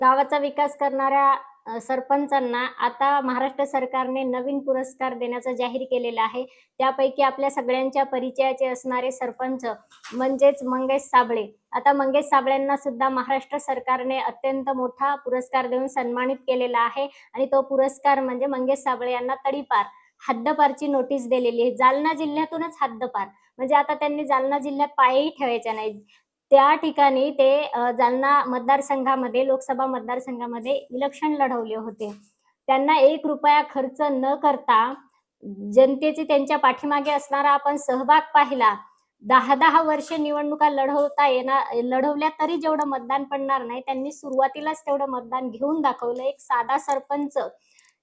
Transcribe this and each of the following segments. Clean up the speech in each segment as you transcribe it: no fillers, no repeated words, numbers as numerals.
गावाचा विकास करणाऱ्या सरपंचांना आता महाराष्ट्र सरकारने नवीन पुरस्कार देण्याचं जाहीर केलेलं आहे. त्यापैकी आपल्या सगळ्यांच्या परिचयाचे असणारे सरपंच म्हणजेच मंगेश साबळे. आता मंगेश साबळेंना सुद्धा महाराष्ट्र सरकारने अत्यंत मोठा पुरस्कार देऊन सन्मानित केलेला आहे आणि तो पुरस्कार म्हणजे मंगेश साबळे यांना तडीपार, हद्दपारची नोटीस दिलेली आहे. जालना जिल्ह्यातूनच हद्दपार. म्हणजे आता त्यांनी जालना जिल्ह्यात पायही ठेवायचा नाही. त्या ठिकाणी ते जालना मतदारसंघामध्ये, लोकसभा मतदारसंघामध्ये इलेक्शन लढवले होते. त्यांना ₹1 खर्च न करता जनतेची त्यांच्या पाठीमागे असणारा आपण सहभाग पाहिला. 10-10 वर्ष निवडणुका लढवल्या तरी जेवढं मतदान पडणार नाही, त्यांनी सुरुवातीलाच तेवढं मतदान घेऊन दाखवलं. एक साधा सरपंच,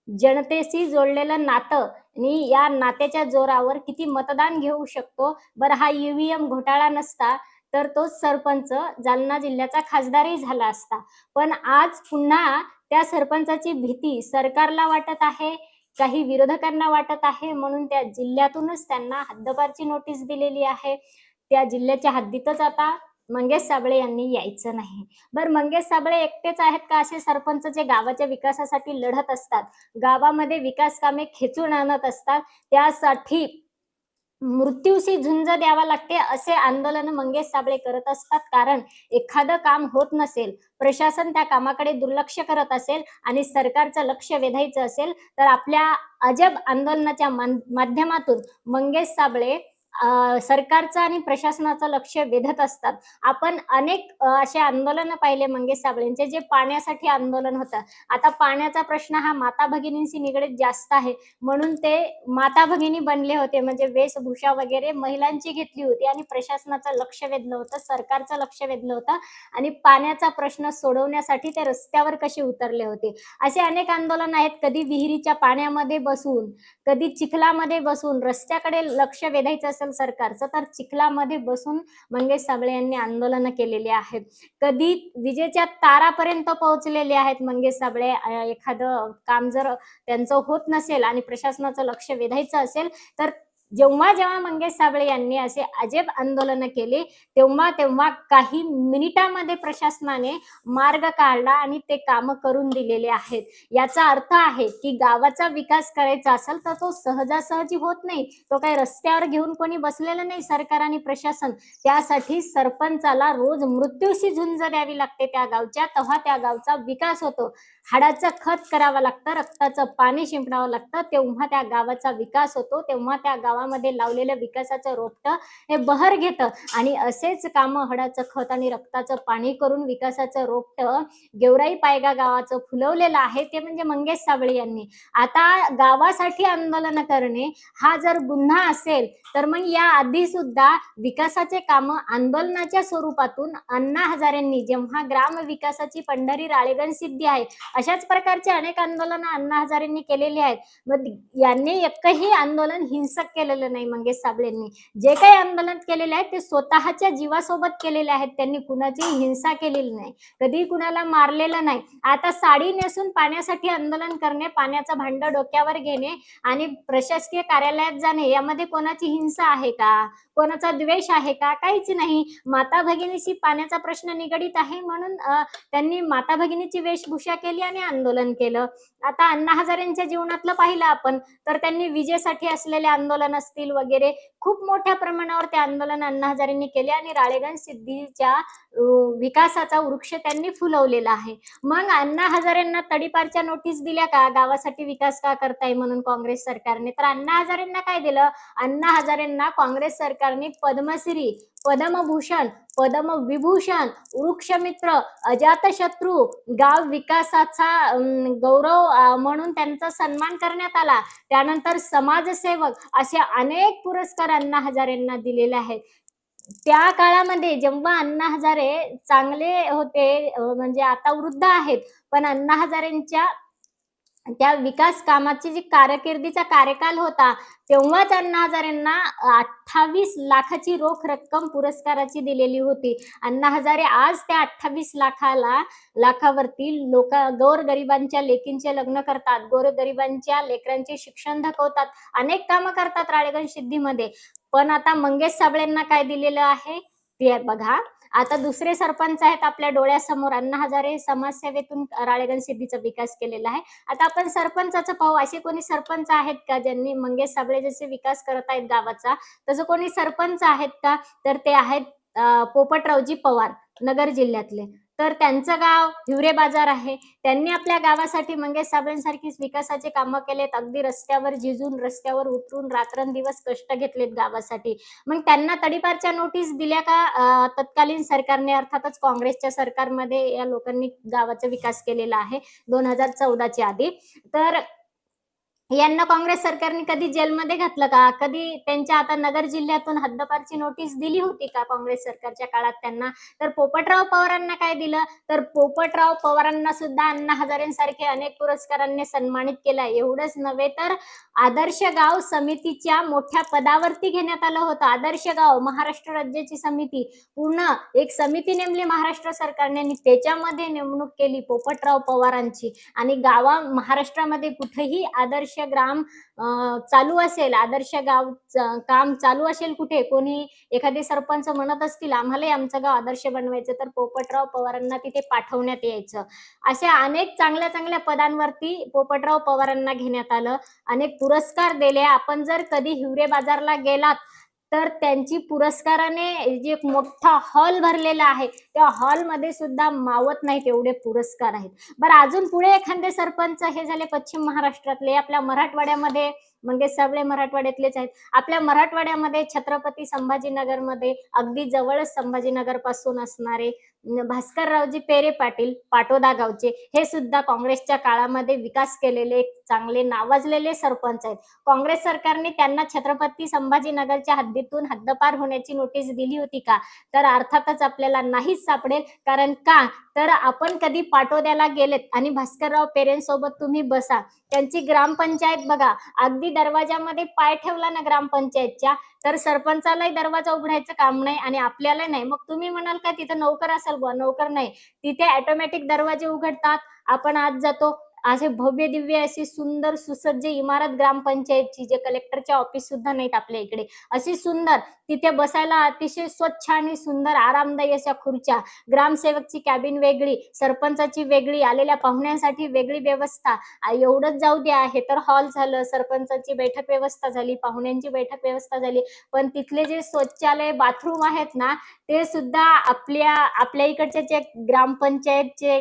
जनतेशी जोडलेलं नातं आणि या नात्याच्या जोरावर किती मतदान घेऊ शकतो. बरं हा ईव्हीएम घोटाळा नसता तर तोच सरपंच जालना जिल्ह्याचा खासदारही झाला असता. पण आज पुन्हा त्या सरपंचाची भीती सरकारला वाटत आहे, काही विरोधकांना वाटत आहे म्हणून त्या जिल्ह्यातूनच त्यांना हद्दपारची नोटीस दिलेली आहे. त्या जिल्ह्याच्या हद्दीतच आता मंगेश साबळे यांनी यायचं नाही. बरं मंगेश साबळे एकटेच आहेत का असे सरपंच जे गावाच्या विकासासाठी लढत असतात, गावामध्ये विकास कामे खेचून आणत असतात, त्यासाठी मृत्यूशी झुंज द्यावा लागते असे आंदोलन मंगेश साबळे करत असतात. कारण एखादं काम होत नसेल, प्रशासन त्या कामाकडे दुर्लक्ष करत असेल आणि सरकारचं लक्ष वेधायचं असेल, तर आपल्या अजब आंदोलनाच्या माध्यमातून मंगेश साबळे सरकारचं आणि प्रशासनाचं लक्ष वेधत असतात. आपण अनेक असे आंदोलनं पाहिले मंगेश साबळेंचे, जे पाण्यासाठी आंदोलन होतं. आता पाण्याचा प्रश्न हा माता भगिनींशी निगडीत जास्त आहे, म्हणून ते माता भगिनी बनले होते. म्हणजे वेशभूषा वगैरे महिलांची घेतली होती आणि प्रशासनाचं लक्ष वेधलं होतं, सरकारचं लक्ष वेधलं होतं आणि पाण्याचा प्रश्न सोडवण्यासाठी ते रस्त्यावर कसे उतरले होते. असे अनेक आंदोलन आहेत. कधी विहिरीच्या पाण्यामध्ये बसून, कधी चिखलामध्ये बसून, रस्त्याकडे लक्ष वेधायचं असेल सरकारचं तर चिखलामध्ये बसून मंगेश साबळे यांनी आंदोलनं केलेली आहेत. कधी विजेच्या तारापर्यंत पोहोचलेले आहेत मंगेश साबळे. एखादं काम जर त्यांचं होत नसेल आणि प्रशासनाचं लक्ष वेधायचं असेल, तर जेव्हा मंगेश साबळे यांनी असे अजब आंदोलनं केली, तेव्हा काही मिनिटामध्ये प्रशासनाने मार्ग काढला आणि ते कामं करून दिलेले आहेत. याचा अर्थ आहे की गावाचा विकास करायचा असेल तर तो सहजासहजी होत नाही. तो काही रस्त्यावर घेऊन कोणी बसलेलं नाही सरकार आणि प्रशासन. त्यासाठी सरपंचाला रोज मृत्यूशी झुंज द्यावी लागते त्या गावच्या, तेव्हा त्या गावचा विकास होतो. हाडाचं खत करावं लागतं, रक्ताचं पाणी शिंपडावं लागतं, तेव्हा त्या गावाचा विकास होतो. तेव्हा त्या गावामध्ये लावलेलं विकासाचं रोपटं हे बहर घेतं आणि असेच कामं हाडाचं खत आणि रक्ताचं पाणी करून विकासाचं रोपटं गेवराई पायगा गावाचं फुलवलेलं आहे, ते म्हणजे मंगेश साबळे यांनी. आता गावासाठी आंदोलन करणे हा जर गुन्हा असेल, तर मग या आधी सुद्धा विकासाचे कामं आंदोलनाच्या स्वरूपातून अण्णा हजारेंनी, जेव्हा ग्राम विकासाची पंढरी राळेगण सिद्धी आहे, अशाच प्रकारचे अनेक आंदोलनं अण्णा हजारेंनी केलेली आहेत. मग यांनी एकही आंदोलन हिंसक केलेलं नाही. मंगेश साबळेंनी जे काही आंदोलन केलेले आहेत ते स्वतःच्या जीवासोबत केलेले आहेत. त्यांनी कुणाची हिंसा केलेली नाही, कधी कुणाला मारलेलं नाही. आता साडी नेसून पाण्यासाठी आंदोलन करणे, पाण्याचं भांड डोक्यावर घेणे आणि प्रशासकीय कार्यालयात जाणे, यामध्ये कोणाची हिंसा आहे का? कोणाचा द्वेष आहे का? काहीच नाही. माता भगिनीशी पाण्याचा प्रश्न निगडीत आहे म्हणून त्यांनी माता भगिनीची वेशभूषा केली आणि आंदोलन केलं. आता अण्णा हजारेंच्या जीवनातलं पाहिलं आपण तर त्यांनी विजेसाठी असलेले आंदोलन असतील वगैरे खूप मोठ्या प्रमाणावर ते आंदोलन अण्णा हजारेंनी केले आणि राळेगण सिद्धीच्या विकासाचा वृक्ष त्यांनी फुलवलेला आहे. मग अण्णा हजारेंना तडीपारच्या नोटीस दिल्या का गावासाठी विकास का करताय म्हणून काँग्रेस सरकारने? तर अण्णा हजारेंना काय दिलं? अण्णा हजारेंना काँग्रेस सरकारने पद्मश्री, पद्मभूषण, पद्मविभूषण, वृक्षमित्र, अजातशत्रू, गाव विकासाचा गौरव म्हणून त्यांचा सन्मान करण्यात आला. त्यानंतर समाजसेवक असे अनेक पुरस्कार अण्णा हजारेंना दिलेले आहेत. त्या काळामध्ये जेव्हा अण्णा हजारे चांगले होते, म्हणजे आता वृद्ध आहेत, पण अण्णा हजारेंच्या त्या विकास कामाची जी कारकिर्दीचा कार्यकाल होता, तेव्हाच अण्णा हजारेंना 28 लाखाची रोख रक्कम पुरस्काराची दिलेली होती. अण्णा हजारे आज त्या 28 लाखावरती गोरगरिबांच्या लेकींचे लग्न करतात, गोरगरिबांच्या लेकरांचे शिक्षण दाखवतात, अनेक कामं करतात राळेगण सिद्धीमध्ये. पण आता मंगेश साबळेंना काय दिलेलं आहे ते बघा. आता दुसरे सरपंच आहेत आपल्या डोळ्यासमोर. अण्णा हजारे समाजसेवेतून राळेगण सिद्धीचा विकास केलेला आहे. आता आपण सरपंचाचं पाहू. असे कोणी सरपंच आहेत का ज्यांनी मंगेश साबळे जसे विकास करत आहेत गावाचा, तसं कोणी सरपंच आहेत का? तर ते आहेत पोपटरावजी पवार, नगर जिल्ह्यातले. तर त्यांचं गाव हिवरे बाजार आहे. त्यांनी आपल्या गावासाठी मंगेश साबळेंसारखीच विकासाची कामं केलेत. अगदी रस्त्यावर झिजून, रस्त्यावर उतरून रात्रंदिवस कष्ट घेतलेत गावासाठी. मग त्यांना तडीपारच्या नोटीस दिल्या का तत्कालीन सरकारने? अर्थातच काँग्रेसच्या सरकारमध्ये या लोकांनी गावाचा विकास केलेला आहे 2014च्या आधी. तर यांना काँग्रेस सरकारने कधी जेलमध्ये घातलं का? कधी त्यांच्या आता नगर जिल्ह्यातून हद्दपारची नोटीस दिली होती का काँग्रेस सरकारच्या काळात त्यांना? तर पोपटराव पवारांना काय दिलं? तर पोपटराव पवारांना सुद्धा अण्णा हजारेंसारखे अनेक पुरस्कारांनी सन्मानित केलं. एवढंच नव्हे तर आदर्श गाव समितीच्या मोठ्या पदावरती घेण्यात आलं होतं. आदर्श गाव महाराष्ट्र राज्याची समिती, पूर्ण एक समिती नेमली महाराष्ट्र सरकारने आणि त्याच्यामध्ये नेमणूक केली पोपटराव पवारांची. आणि महाराष्ट्रामध्ये कुठेही आदर्श ग्राम चालू असेल, आदर्श गाव काम चालू असेल कुठे, कोणी एखादे सरपंच म्हणत असतील आम्हालाही आमचं गाव आदर्श बनवायचं, तर पोपटराव पवारांना तिथे पाठवण्यात यायचं. अशा अनेक चांगल्या चांगल्या पदांवरती पोपटराव पवारांना घेण्यात आलं. अनेक पुरस्कार दिले. आपण जर कधी हिवरे बाजारला गेलात तर त्यांची पुरस्काराने जे एक मोठा हॉल भरलेला आहे, त्या हॉलमध्ये सुद्धा मावत नाहीत एवढे पुरस्कार आहेत. बरं, अजून पुढे एखादे सरपंच, हे झाले पश्चिम महाराष्ट्रातले. आपल्या मराठवाड्यामध्ये मंगेश साबळे मराठवाड्यातलेच आहेत. आपल्या मराठवाड्यामध्ये छत्रपती संभाजीनगरमध्ये अगदी जवळच संभाजीनगर पासून असणारे भास्कररावजी पेरे पाटील पाटोदा गावचे, हे सुद्धा काँग्रेसच्या काळामध्ये विकास केलेले चांगले नावाजलेले सरपंच आहेत. काँग्रेस सरकारने त्यांना छत्रपती संभाजीनगरच्या हद्दीतून हद्दपार होण्याची नोटीस दिली होती का? तर अर्थातच आपल्याला नाहीच सापडेल. कारण का? तर आपण कधी पाटोद्याला गेलेत आणि भास्करराव पेरेंसोबत तुम्ही बसा, त्यांची ग्रामपंचायत बघा. अगदी दरवाजामध्ये पाय ठेवला ना ग्रामपंचायतच्या, तर सरपंचालाही दरवाजा उघडायचं काम नाही आणि आपल्याला नाही. मग तुम्ही म्हणाल का तिथं नोकर असेल बुवा? नोकर नाही, तिथे ऑटोमॅटिक दरवाजे उघडतात. आपण आत जातो. असे भव्य दिव्य अशी सुंदर सुसज्ज इमारत ग्रामपंचायतची, जे कलेक्टरचे ऑफिस सुद्धा नाहीत आपल्या इकडे, अशी सुंदर. तिथे बसायला अतिशय स्वच्छ आणि सुंदर आरामदायी अशा खुर्च्या, ग्रामसेवकची कॅबिन वेगळी, सरपंचाची वेगळी, आलेल्या पाहुण्यांसाठी वेगळी व्यवस्था. एवढंच जाऊ द्या, हे तर हॉल झालं, सरपंचाची बैठक व्यवस्था झाली, पाहुण्यांची बैठक व्यवस्था झाली. पण तिथले जे शौचालय, बाथरूम आहेत ना, ते सुद्धा आपल्या इकडचे जे ग्रामपंचायतचे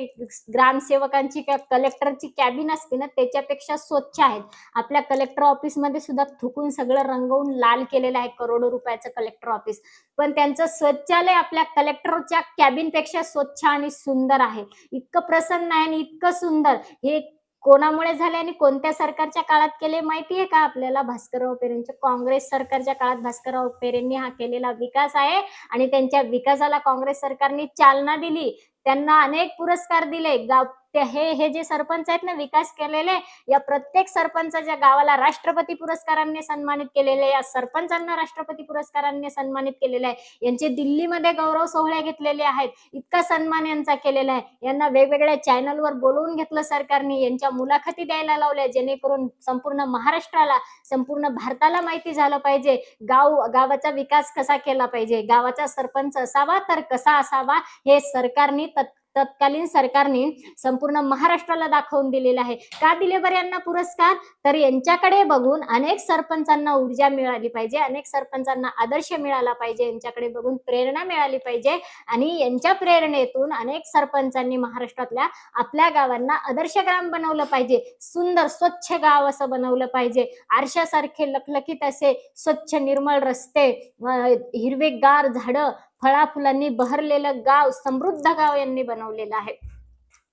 ग्रामसेवकांची कलेक्टरची कॅबिन असते ना, त्याच्यापेक्षा स्वच्छ आहेत. आपल्या कलेक्टर ऑफिसमध्ये सुद्धा थुकून सगळं रंगवून लाल केलेलं आहे, करोडो रुपयाचं कलेक्टर ऑफिस. पण त्यांचं शौचालय आपल्या कलेक्टरच्या कॅबिनपेक्षा स्वच्छ आणि सुंदर आहे. इतकं प्रसन्न आहे आणि इतकं सुंदर. हे कोणामुळे झाले आणि कोणत्या सरकारच्या काळात केले माहितीये का आपल्याला? भास्करराव पेरेंच्या काँग्रेस सरकारच्या काळात भास्करराव पेरेंनी हा केलेला विकास आहे आणि त्यांच्या विकासाला काँग्रेस सरकारने चालना दिली. त्यांना अनेक पुरस्कार दिले. हे जे सरपंच आहेत ना विकास केलेले, या प्रत्येक सरपंचाच्या गावाला राष्ट्रपती पुरस्कारांनी सन्मानित केलेले, या सरपंचांना राष्ट्रपती पुरस्कारांनी सन्मानित केलेले आहे. यांचे दिल्लीमध्ये गौरव सोहळे घेतलेले आहेत. इतका सन्मान यांचा केलेला आहे. यांना वेगवेगळ्या चॅनलवर बोलवून घेतलं सरकारने, यांच्या मुलाखती द्यायला लावल्या, जेणेकरून संपूर्ण महाराष्ट्राला, संपूर्ण भारताला माहिती झालं पाहिजे गावाचा विकास कसा केला पाहिजे, गावाचा सरपंच असावा तर कसा असावा, हे तत्कालीन सरकारने संपूर्ण महाराष्ट्राला दाखवून दिलेलं आहे. का दिले बरं यांना पुरस्कार? तर यांच्याकडे बघून अनेक सरपंचांना ऊर्जा मिळाली पाहिजे, अनेक सरपंचांना आदर्श मिळाला पाहिजे, यांच्याकडे बघून प्रेरणा मिळाली पाहिजे आणि यांच्या प्रेरणेतून अनेक सरपंचांनी महाराष्ट्रातल्या आपल्या गावांना आदर्श ग्राम बनवलं पाहिजे. सुंदर स्वच्छ गाव असं बनवलं पाहिजे. आरशासारखे लखलखीत असे स्वच्छ निर्मळ रस्ते, हिरवेगार झाडं, फळाफुलांनी बहरलेलं गाव, समृद्ध गाव यांनी बनवलेलं आहे.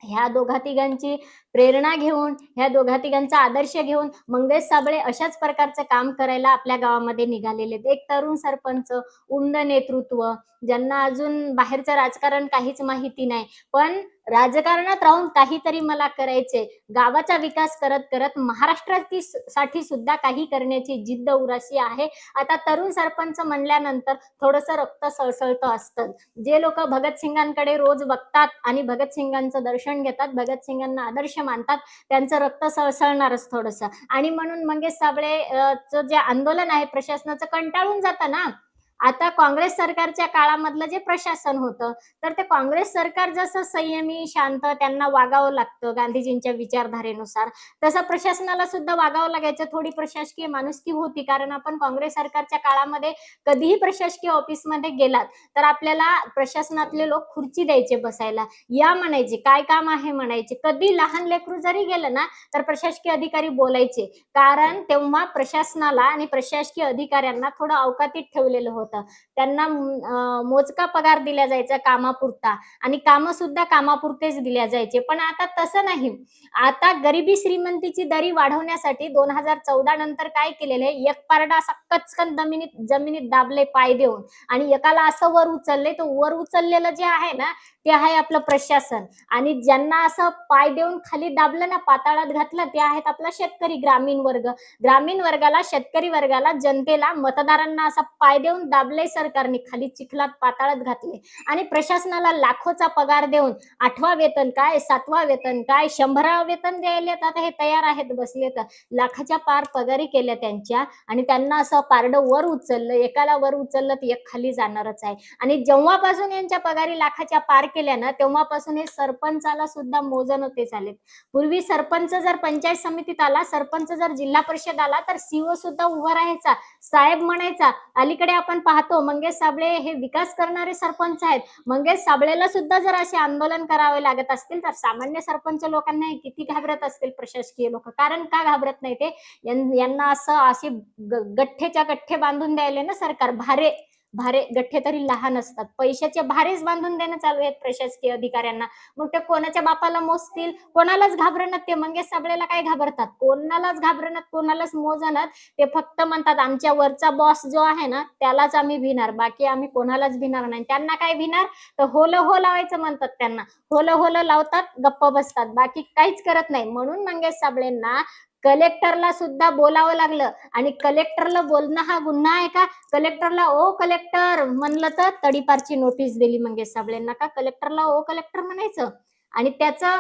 ह्या दोघा तिघांची प्रेरणा घेऊन, ह्या दोघा तिघांचा आदर्श घेऊन मंगेश साबळे अशाच प्रकारचं काम करायला आपल्या गावामध्ये निघालेले. एक तरुण सरपंच, उंड नेतृत्व, ज्यांना अजून बाहेरचं राजकारण काहीच माहिती नाही, पण राजकारणात राहून काहीतरी मला करायचे, गावाचा विकास करत करत महाराष्ट्रासाठी सुद्धा काही करण्याची जिद्द उराशी आहे. आता तरुण सरपंच म्हणल्यानंतर थोडंसं रक्त सळसळतं असतं. जे लोक भगतसिंगांकडे रोज बघतात आणि भगतसिंगांचं दर्शन घेतात, भगतसिंगांना आदर्श मानतात, त्यांचं रक्त सळसळणारच थोडंसं. आणि म्हणून मंगेश साबळे चं जे आंदोलन आहे प्रशासनाचं कंटाळून जातं ना. आता काँग्रेस सरकारच्या काळामधलं जे प्रशासन होतं, तर ते काँग्रेस सरकार जसं संयमी, शांत त्यांना वागावं लागतं गांधीजींच्या विचारधारेनुसार, तसं प्रशासनाला सुद्धा वागावं लागायचं. थोडी प्रशासकीय माणुसकी होती. कारण आपण काँग्रेस सरकारच्या काळामध्ये कधीही प्रशासकीय ऑफिसमध्ये गेलात, तर आपल्याला प्रशासनातले लोक खुर्ची द्यायचे बसायला. या म्हणायचे, "काय काम आहे?" म्हणायचे. कधी लहान लेकरू जरी गेलं ना, तर प्रशासकीय अधिकारी बोलायचे. कारण तेव्हा प्रशासनाला आणि प्रशासकीय अधिकाऱ्यांना थोडं अवकातीत ठेवलेलं होतं. त्यांना मोजका पगार दिला जायचा कामापुरता आणि कामं सुद्धा कामापुरतेच दिल्या जायचे. पण आता तसं नाही. आता गरिबी श्रीमंतीची दरी वाढवण्यासाठी 2014 नंतर काय केलेलं आहे, एक पारडा असा कचकन जमिनीत जमिनीत दाबले पाय देऊन आणि एकाला असं वर उचललंय, तर वर उचललेलं जे आहे ना, ते आहे आपलं प्रशासन आणि ज्यांना असं पाय देऊन खाली दाबलं ना, पाताळात घातलं, ते आहेत आपला शेतकरी ग्रामीण वर्ग. ग्रामीण वर्गाला, शेतकरी वर्गाला, जनतेला, मतदारांना असा पाय देऊन दाबलंय सरकारने, खाली चिखलात, पाताळात घातले आणि प्रशासनाला लाखोचा पगार देऊन 8वा वेतन काय, 7वा वेतन काय, 100वा वेतन द्यायलेत. आता हे तयार आहेत बसलेत. लाखाच्या पार पगारी केल्या त्यांच्या आणि त्यांना असं पारडं वर उचललं, एकाला वर उचललं तर एक खाली जाणारच आहे. आणि जेव्हापासून यांच्या पगारी लाखाच्या पार केल्या ना, तेव्हापासून हे सरपंचाला सुद्धा मोजणते चालेत. पूर्वी सरपंच जर पंचायत समितीत आला, सरपंच जर जिल्हा परिषद आला, तर सीओ सुद्धा उभा राहायचा, साहेब म्हणायचा. अलीकडे आपण पाहतो मंगेश साबळे हे विकास करणारे सरपंच आहेत. मंगेश साबळेला सुद्धा जर असे आंदोलन करावे लागत असतील, तर सामान्य सरपंच लोकांना हे किती घाबरत असतील प्रशासकीय लोक. कारण का घाबरत नाही ते, यांना असं असे गठ्ठेच्या गठ्ठे बांधून द्यायले ना सरकार, भारे भारे गठ्ठे तरी लहान असतात. पैशाचे भारेच बांधून देणं चालू आहेत प्रशासकीय अधिकाऱ्यांना. मग ते कोणाच्या बापाला मोजतील? कोणालाच घाबरणार ते. मंगेश साबळेला काय घाबरतात? कोणालाच घाबरणार, कोणालाच मोजणार. ते फक्त म्हणतात आमच्या वरचा बॉस जो आहे ना, त्यालाच आम्ही भिणार. बाकी आम्ही कोणालाच भिणार नाही. त्यांना काय भिणार? तर होलं हो लावायचं म्हणतात त्यांना. होलं होलं लावतात, गप्प बसतात. बाकी काहीच करत नाही. म्हणून मंगेश साबळेंना कलेक्टरला सुद्धा बोलावं लागलं आणि कलेक्टरला बोलणं हा गुन्हा आहे का? कलेक्टरला "ओ कलेक्टर" म्हणलं तर तडीपारची नोटीस दिली मंगेश साबळेंना. का कलेक्टरला "ओ कलेक्टर" म्हणायचं? आणि त्याचं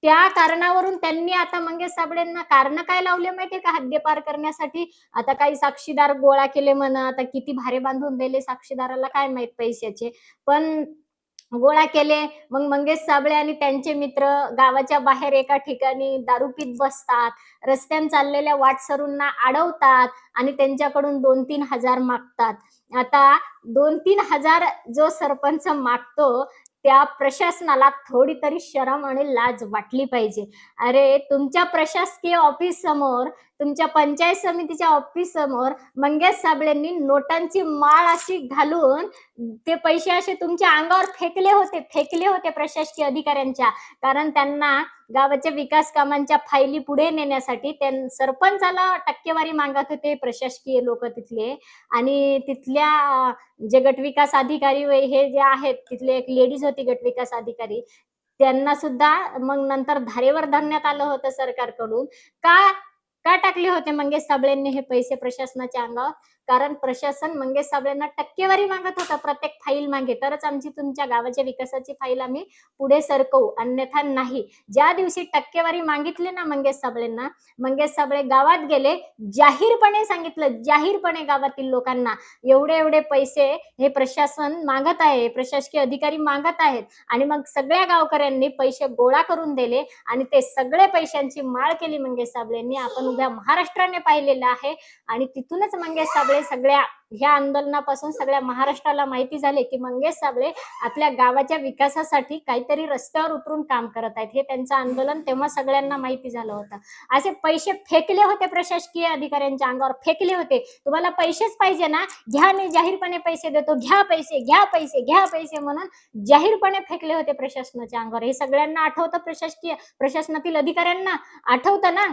त्या कारणावरून त्यांनी आता मंगेश साबळेंना कारणं काय लावले माहितीये का हद्दपार करण्यासाठी? आता काही साक्षीदार गोळा केले म्हणा, आता किती भारे बांधून दिले साक्षीदाराला काय माहीत पैशाचे. पण गोळा केले. मग मंगेश साबळे आणि त्यांचे मित्र गावाच्या बाहेर एका ठिकाणी दारू पीत बसतात. रस्त्याने चाललेल्या वाटसरूंना अडवतात आणि त्यांच्याकडून 2-3 हजार मागतात. आता 2-3 हजार जो सरपंच मागतो, त्या प्रशासनाला थोडी तरी शरम आणि लाज वाटली पाहिजे. अरे, तुमच्या प्रशासकीय ऑफिससमोर, तुमच्या पंचायत समितीच्या ऑफिससमोर मंगेश साबळेंनी नोटांची माळ अशी घालून ते पैसे असे तुमच्या अंगावर फेकले होते प्रशासकीय अधिकाऱ्यांच्या. कारण त्यांना गावाच्या विकास कामांच्या फायली पुढे नेण्यासाठी सरपंचाला टक्केवारी मागत होते प्रशासकीय लोक तिथले. आणि तिथल्या जे गटविकास अधिकारी हे जे आहेत, तिथले एक लेडीज होती गटविकास अधिकारी, त्यांना सुद्धा मग नंतर धारेवर धरण्यात आलं होतं सरकारकडून. का का टाकले होते मंगेश साबळेंनी हे पैसे प्रशासनाच्या अंगावर? कारण प्रशासन मंगेश साबळेंना टक्केवारी मागत होतं प्रत्येक फाईल मागे, तरच आमची तुमच्या गावाच्या विकासाची फाईल आम्ही पुढे सरकवू, अन्यथा नाही. ज्या दिवशी टक्केवारी मागितली ना मंगेश साबळेंना, मंगेश साबळे गावात गेले, जाहीरपणे सांगितलं, जाहीरपणे गावातील लोकांना, एवढे एवढे पैसे हे प्रशासन मागत आहे, प्रशासकीय अधिकारी मागत आहेत. आणि मग सगळ्या गावकऱ्यांनी पैसे गोळा करून दिले आणि ते सगळे पैशांची माळ केली मंगेश साबळेंनी. आपण उभ्या महाराष्ट्राने पाहिलेलं आहे. आणि तिथूनच मंगेश साबळे सगळ्या ह्या आंदोलनापासून सगळ्या महाराष्ट्राला माहिती झाले, की मंगेश साबळे आपल्या गावाच्या विकासासाठी काहीतरी रस्त्यावर उतरून काम करत आहेत. हे त्यांचं आंदोलन तेव्हा सगळ्यांना माहिती झालं होतं. असे पैसे फेकले होते प्रशासकीय अधिकाऱ्यांच्या अंगावर, फेकले होते. तुम्हाला पैसेच पाहिजे ना, घ्या, मी जाहीरपणे पैसे देतो, घ्या पैसे, घ्या पैसे, घ्या पैसे म्हणून जाहीरपणे फेकले होते प्रशासनाच्या अंगावर. हे सगळ्यांना आठवतं, प्रशासनातील अधिकाऱ्यांना आठवतं ना?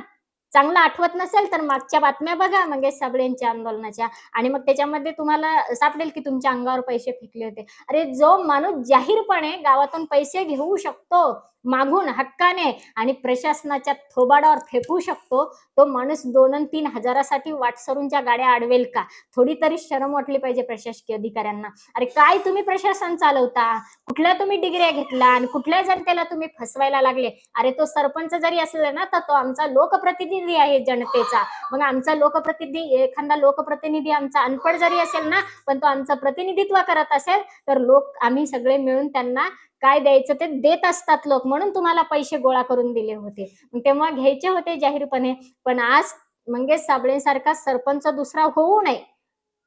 चांगलं आठवत नसेल तर मागच्या बातम्या बघा मंगेश साबळे यांच्या आंदोलनाच्या आणि मग त्याच्यामध्ये तुम्हाला सापडेल की तुमच्या अंगावर पैसे फेकले होते. अरे, जो माणूस जाहीरपणे गावातून पैसे घेऊ शकतो मागून हक्काने आणि प्रशासनाच्या थोबाडावर फेकू शकतो, तो माणूस 2 अन् 3 हजारासाठी वाटसरूंच्या गाड्या अडवेल का? थोडी तरी शरम वाटली पाहिजे प्रशासकीय अधिकाऱ्यांना. अरे, काय तुम्ही प्रशासन चालवता? कुठल्या तुम्ही डिग्र्या घेतला आणि कुठल्या जनतेला तुम्ही फसवायला लागले? अरे, तो सरपंच जरी असला ना, तर तो आमचा लोकप्रतिनिधी लोकप्रतिनिधी आहे जनतेचा. मग आमचा लोकप्रतिनिधी, एखादा लोकप्रतिनिधी आमचा अनपढ जरी असेल ना, पण तो आमचं प्रतिनिधित्व करत असेल, तर आम्ही सगळे मिळून त्यांना काय द्यायचं ते देत असतात लोक. म्हणून तुम्हाला पैसे गोळा करून दिले होते. मग तेव्हा घ्यायचे होते जाहीरपणे. पण आज मंगेश साबळेंसारखा सरपंच दुसरा होऊ नये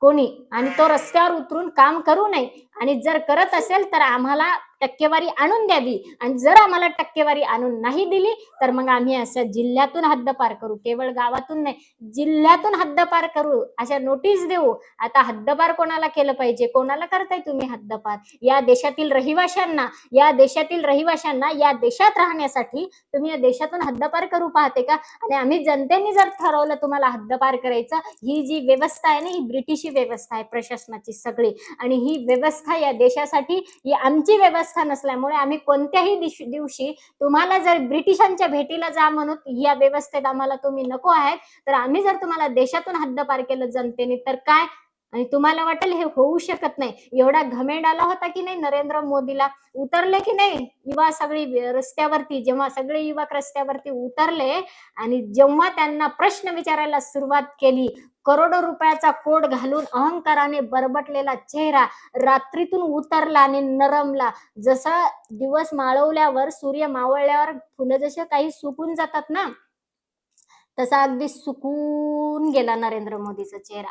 कोणी, आणि तो रस्त्यावर उतरून काम करू नये. आणि जर करत असेल तर आम्हाला टक्केवारी आणून द्यावी. आणि जर आम्हाला टक्केवारी आणून नाही दिली तर मग आम्ही अशा जिल्ह्यातून हद्दपार करू. केवळ गावातून नाही, जिल्ह्यातून हद्दपार करू, अशा नोटीस देऊ. आता हद्दपार कोणाला केलं पाहिजे? कोणाला करताय तुम्ही हद्दपार? या देशातील रहिवाशांना, या देशात राहण्यासाठी तुम्ही या देशातून हद्दपार करू पाहते का? आणि आम्ही जनतेने जर ठरवलं तुम्हाला हद्दपार करायचं, ही जी व्यवस्था आहे ना, ही ब्रिटिशी व्यवस्था आहे प्रशासनाची सगळी. आणि ही व्यवस्था या देशासाठी, ही आमची व्यवस्था नसल्यामुळे आम्ही कोणत्याही दिवशी तुम्हाला जर ब्रिटिशांच्या भेटीला जा म्हणून या व्यवस्थेत आम्हाला तुम्ही नको आहेत, तर आम्ही जर तुम्हाला देशातून हद्दपार केलं जनतेने तर काय? आणि तुम्हाला वाटेल हे होऊ शकत नाही. एवढा घमेंड आला होता की नाही नरेंद्र मोदीला? उतरले की नाही युवा सगळी रस्त्यावरती? जेव्हा सगळे युवक रस्त्यावरती उतरले आणि जेव्हा त्यांना प्रश्न विचारायला सुरुवात केली, करोडो रुपयाचा कोट घालून अहंकाराने बरबटलेला चेहरा रात्रीतून उतरला आणि नरमला. जसं दिवस माळवल्यावर, सूर्य मावळल्यावर फुलं जसे काही सुकून जातात ना, तसा अगदी सुकून गेला नरेंद्र मोदीचा चेहरा.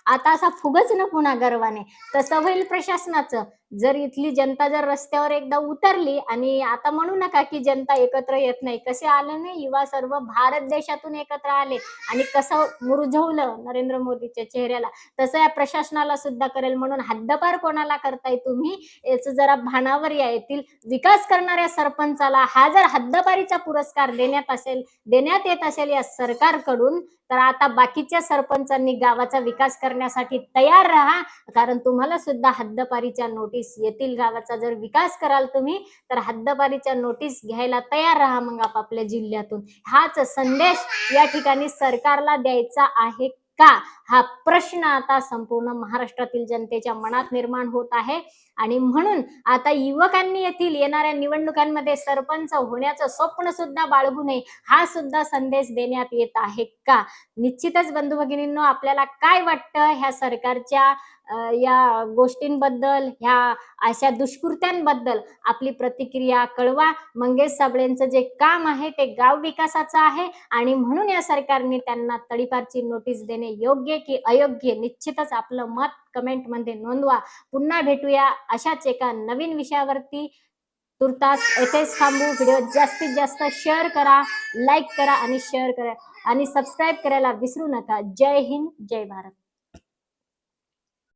आता असा फुगच ना पुन्हा गर्वाने. तसं होईल प्रशासनाचं. जर इथली जनता जर रस्त्यावर एकदा उतरली, आणि आता म्हणू नका की जनता एकत्र येत नाही. कसे आले नाही युवा, सर्व भारत देशातून एकत्र आले आणि कसं मुरझवलं नरेंद्र मोदीच्या चेहऱ्याला, तसं या प्रशासनाला सुद्धा करेल. म्हणून हद्दपार कोणाला करताय तुम्ही, याचं जरा भानावर या. येथील विकास करणाऱ्या सरपंचाला हा जर हद्दपारीचा पुरस्कार देण्यात येत असेल या सरकारकडून, तर आता बाकीच्या सरपंचांनी गावाचा विकास करण्यासाठी तयार राहा. कारण तुम्हाला सुद्धा हद्दपारीच्या नोटीस येतील. गावाचा जर विकास कराल तुम्ही, तर हद्दपारीच्या नोटीस घ्यायला तयार राहा मग आपापल्या जिल्ह्यातून. हाच संदेश या ठिकाणी सरकारला द्यायचा आहे का? हा प्रश्न आता संपूर्ण महाराष्ट्रातील जनतेच्या मनात निर्माण होत आहे. आणि म्हणून आता युवकांनी येथील येणाऱ्या निवडणुकांमध्ये सरपंच होण्याचं स्वप्न सुद्धा बाळगू नये, हा सुद्धा संदेश देण्यात येत आहे का? निश्चितच बंधू भगिनींनो, आपल्याला काय वाटतं ह्या सरकारच्या या गोष्टींबद्दल, ह्या अशा दुष्कृत्यांबद्दल आपली प्रतिक्रिया कळवा. मंगेश साबळेंचं जे काम आहे ते गाव विकासाचं आहे, आणि म्हणून या सरकारने त्यांना तडीपारची नोटीस देणे योग्य की अयोग्य, निश्चितच आपलं मत कमेंटमध्ये नोंदवा. पुन्हा भेटूया अशाच एका नवीन विषयावरती. तुर्तास येथेच थांबू. व्हिडिओ जास्तीत जास्त शेअर करा, लाईक करा आणि शेअर करा, आणि सबस्क्राईब करायला विसरू नका. जय हिंद, जय भारत.